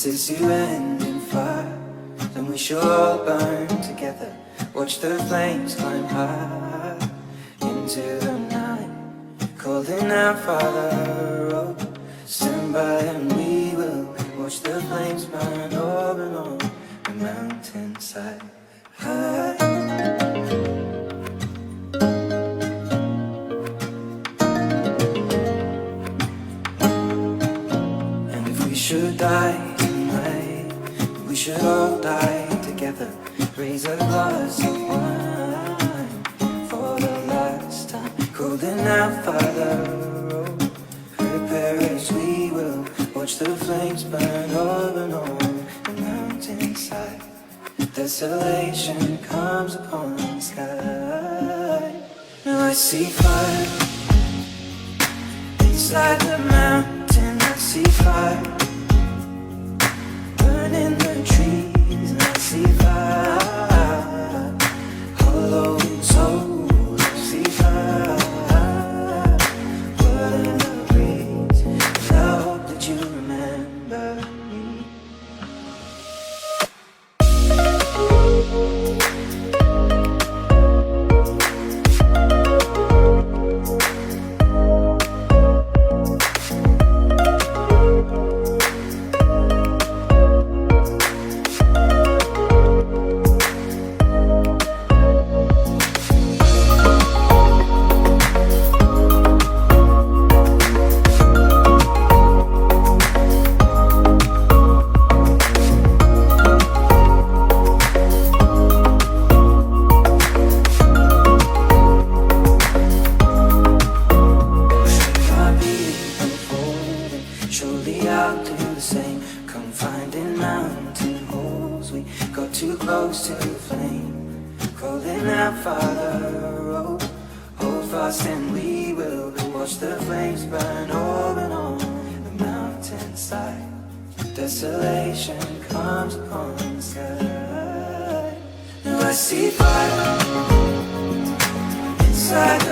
This is the end in fire, then we shall all burn together. Watch the flames climb high into the night, calling out Father, oh, stand by and we will watch the flames burn over and on the mountainside. And if we should die tonight, we should all die together. Raise a glass of wine for the last time, calling out Father, oh, prepare as we will watch the flames burn over and on the mountainside. Desolation comes upon the sky. Now I see fire inside the mountain. I see fire burning the trees, and I see fire hollow souls. I see fire burning the breeze. I hope that you remember me. Surely I'll do the same. Confined in mountain holes, we got too close to the flame. Calling out Father, oh, hold fast and we will watch the flames burn over and on the mountainside. Desolation comes upon the sky. Now I see fire inside